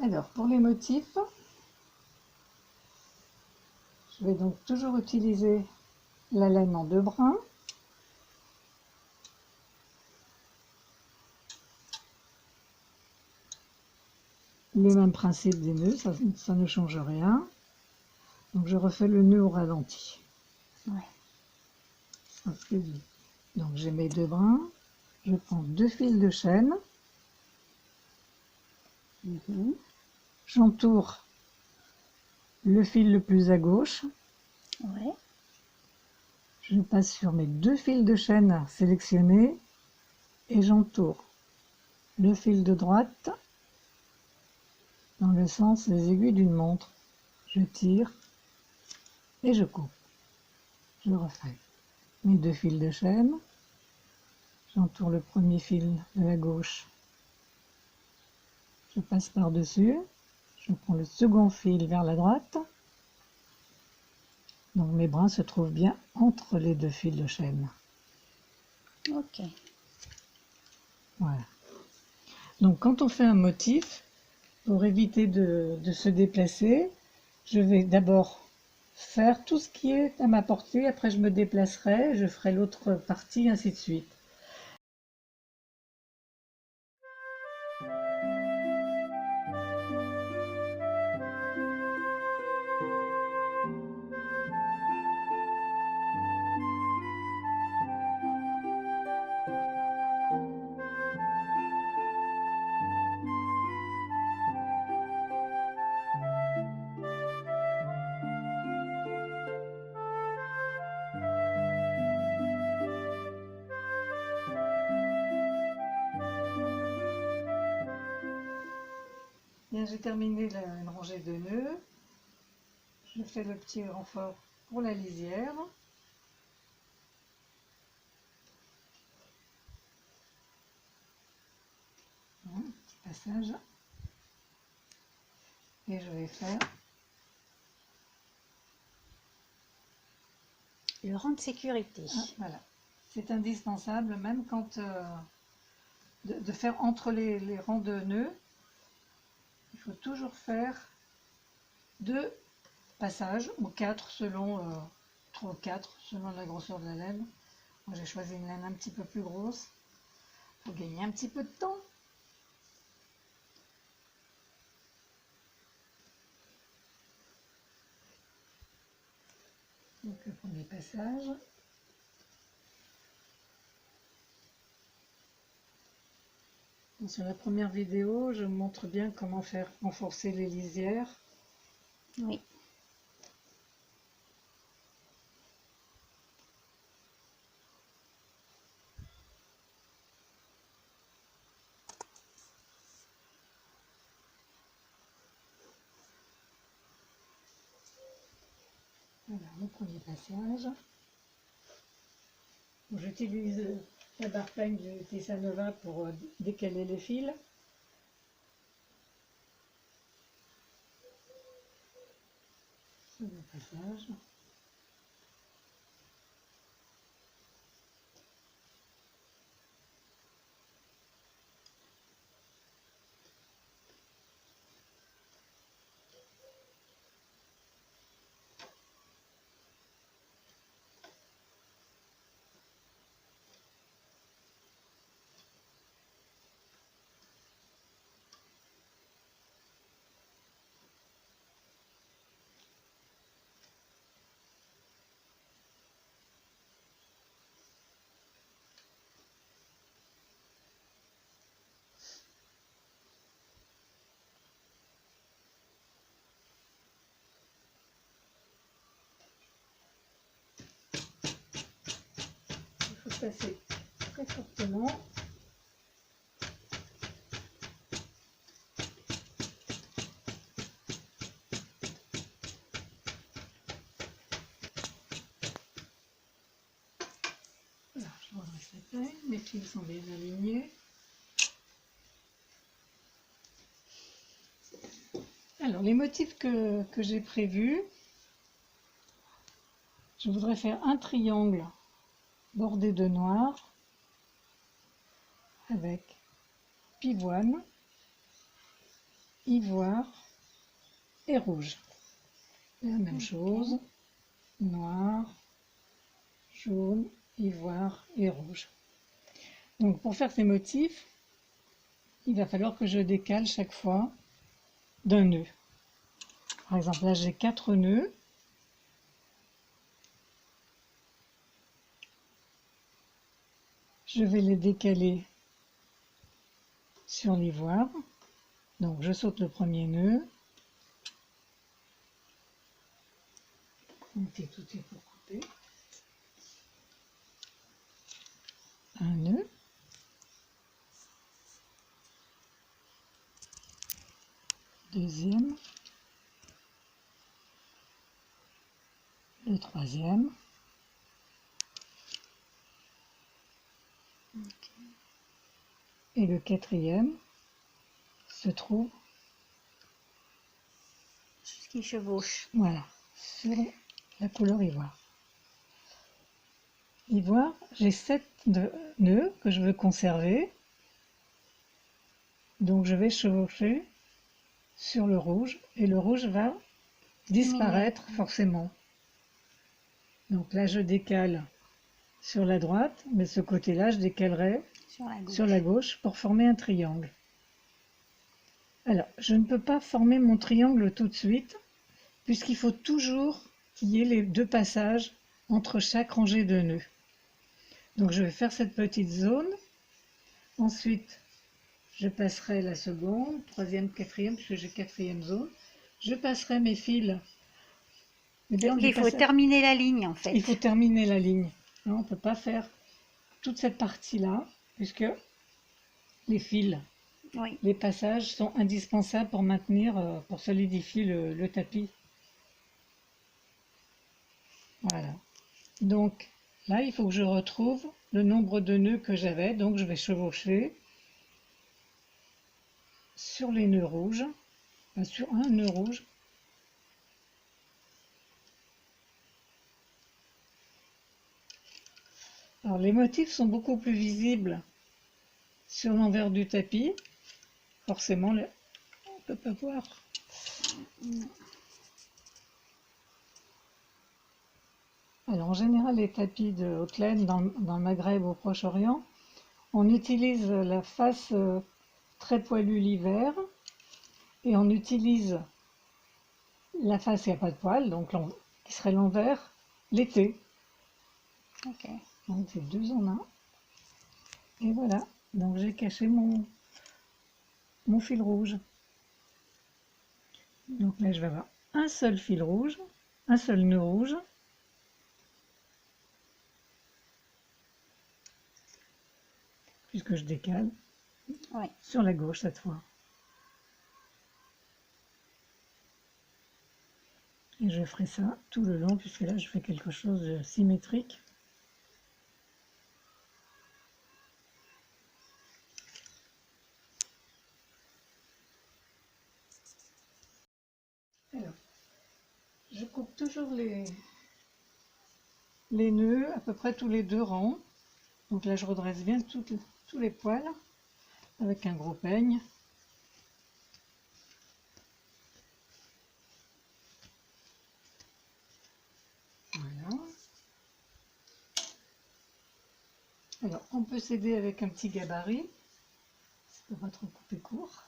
Alors, pour les motifs, je vais donc toujours utiliser la laine en 2 brins. Le même principe des nœuds, ça ne change rien. Donc je refais le nœud au ralenti. Ouais. Ça se fait vite. Donc j'ai mes 2 brins, je prends 2 fils de chaîne, j'entoure le fil le plus à gauche, Ouais. je passe sur mes 2 fils de chaîne sélectionnés et j'entoure le fil de droite dans le sens des aiguilles d'une montre. Je tire et je coupe. Je refais mes 2 fils de chaîne, j'entoure le premier fil de la gauche, je passe par-dessus, je prends le second fil vers la droite, donc mes brins se trouvent bien entre les 2 fils de chaîne. Ok. Voilà. Donc quand on fait un motif, pour éviter de se déplacer, je vais d'abord faire tout ce qui est à ma portée, après je me déplacerai, je ferai l'autre partie, ainsi de suite. Bien, j'ai terminé une rangée de nœuds. Je fais le petit renfort pour la lisière. Un petit passage. Et je vais faire Le rang de sécurité. voilà. C'est indispensable, même quand de faire entre les rangs de nœuds. Il faut toujours faire 2 passages ou 4 selon 3 ou 4 selon la grosseur de la laine. Moi j'ai choisi une laine un petit peu plus grosse pour gagner un petit peu de temps. Donc le premier passage. Sur la première vidéo, je montre bien comment faire renforcer les lisières. Oui. Voilà, le premier passage. J'utilise la barre peigne du Tessanova pour décaler les fils. Second passage. Il faut passer très fortement. Voilà, je redresse la peigne, mes fils sont bien alignés. Alors les motifs que j'ai prévus, je voudrais faire un triangle bordé de noir avec pivoine, ivoire et rouge. Et la même chose, noir, jaune, ivoire et rouge. Donc pour faire ces motifs, il va falloir que je décale chaque fois d'un nœud. Par exemple, là j'ai 4 nœuds. Je vais les décaler sur l'ivoire. Donc je saute le premier nœud. Mettez tout est pour couper. Un nœud. Deuxième. Le troisième. Et le quatrième se trouve, Ce qui chevauche. voilà, sur la couleur ivoire. Ivoire, j'ai 7 nœuds que je veux conserver. Donc je vais chevaucher sur le rouge et le rouge va disparaître forcément. Donc là je décale sur la droite, mais ce côté-là je décalerai sur la gauche pour former un triangle. Alors je ne peux pas former mon triangle tout de suite puisqu'il faut toujours qu'il y ait les 2 passages entre chaque rangée de nœuds. Donc je vais faire cette petite zone. Ensuite je passerai la seconde, troisième, quatrième, puisque j'ai 4e zone. Je passerai mes fils. Donc il faut terminer la ligne en fait. Il faut terminer la ligne. On ne peut pas faire toute cette partie-là, puisque les fils, les passages sont indispensables pour maintenir, pour solidifier le tapis. Voilà. Donc là, il faut que je retrouve le nombre de nœuds que j'avais. Donc je vais chevaucher sur les nœuds rouges, sur un nœud rouge. Alors les motifs sont beaucoup plus visibles sur l'envers du tapis. Forcément, on ne peut pas voir. Alors en général, les tapis de haute laine dans le Maghreb ou au Proche-Orient, on utilise la face très poilue l'hiver et on utilise la face qui n'a pas de poils, donc qui serait l'envers, l'été. Ok. Donc c'est 2 en 1. Et voilà, donc j'ai caché mon fil rouge. Donc là je vais avoir un seul fil rouge, un seul nœud rouge. Puisque je décale sur la gauche cette fois. Et je ferai ça tout le long, puisque là je fais quelque chose de symétrique. Alors, je coupe toujours les nœuds à peu près tous les 2 rangs. Donc là je redresse bien tous les poils avec un gros peigne. Voilà. Alors on peut s'aider avec un petit gabarit, ça peut pas trop couper court.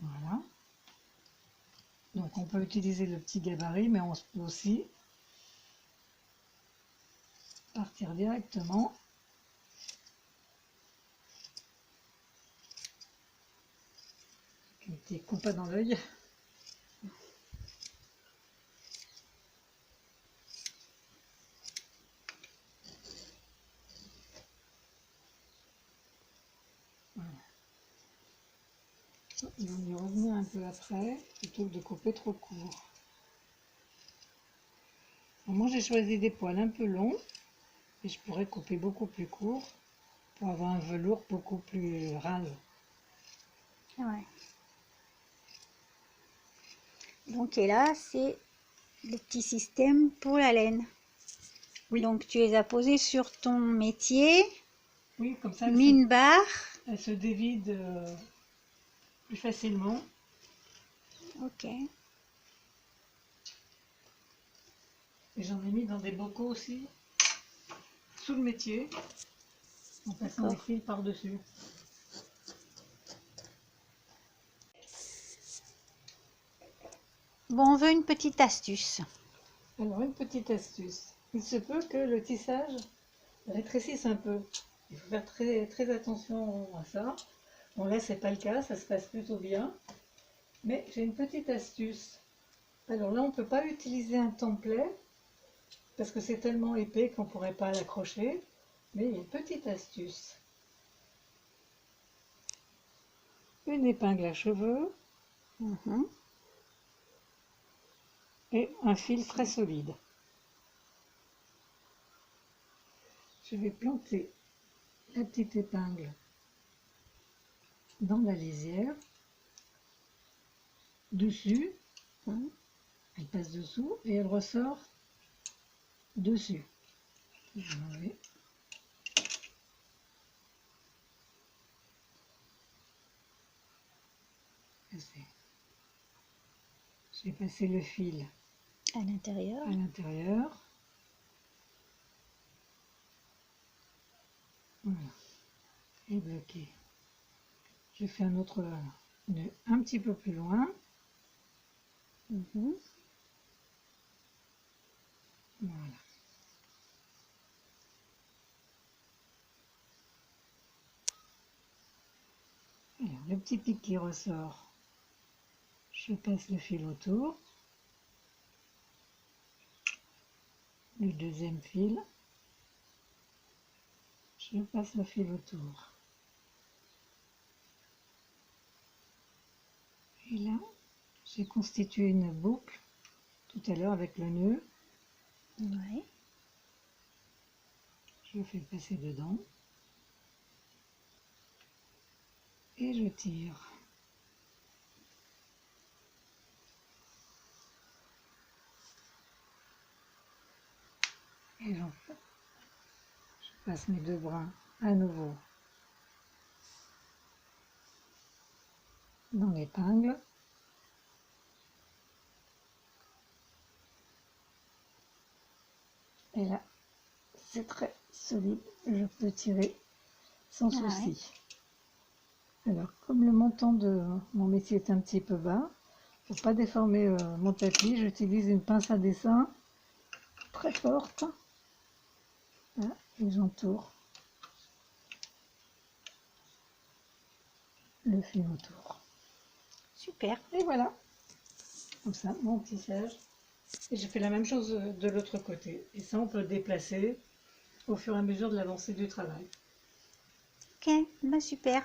Voilà. Donc on peut utiliser le petit gabarit, mais on peut aussi partir directement. Un petit coup pas dans l'œil. Voilà. On va y revenir un peu après, plutôt que de couper trop court. Alors moi j'ai choisi des poils un peu longs, et je pourrais couper beaucoup plus court, pour avoir un velours beaucoup plus rase. Ouais. Donc, et là, c'est le petit système pour la laine. Oui. Donc, tu les as posés sur ton métier. Oui, comme ça, Mis une barre. elle se dévide plus facilement. Ok. Et j'en ai mis dans des bocaux aussi, sous le métier, en passant des fils par-dessus. Bon, on veut une petite astuce. Alors, une petite astuce. Il se peut que le tissage rétrécisse un peu. Il faut faire très, très attention à ça. Bon, là, c'est pas le cas, ça se passe plutôt bien. Mais j'ai une petite astuce. Alors là, on ne peut pas utiliser un templet parce que c'est tellement épais qu'on ne pourrait pas l'accrocher. Mais il y a une petite astuce. Une épingle à cheveux et un fil très solide. Je vais planter la petite épingle dans la lisière, dessus, elle passe dessous et elle ressort dessus. Je vais enlever. Je vais passer le fil à l'intérieur. Voilà. Et bloqué. Je fais un autre nœud un petit peu plus loin. Voilà. Alors, le petit pic qui ressort, je passe le fil autour. Le deuxième fil, je passe le fil autour. Et là, j'ai constitué une boucle tout à l'heure avec le nœud. Ouais. Je fais passer dedans. Et je tire. Et je passe mes deux brins à nouveau dans l'épingle. Et là, c'est très solide, je peux tirer sans souci. Alors, comme le montant de mon métier est un petit peu bas, pour ne pas déformer mon tapis, j'utilise une pince à dessin très forte. Là, et j'entoure le fil autour. Super. Et voilà, comme ça, mon tissage. Et j'ai fait la même chose de l'autre côté. Et ça, on peut le déplacer au fur et à mesure de l'avancée du travail. Ok, bah super.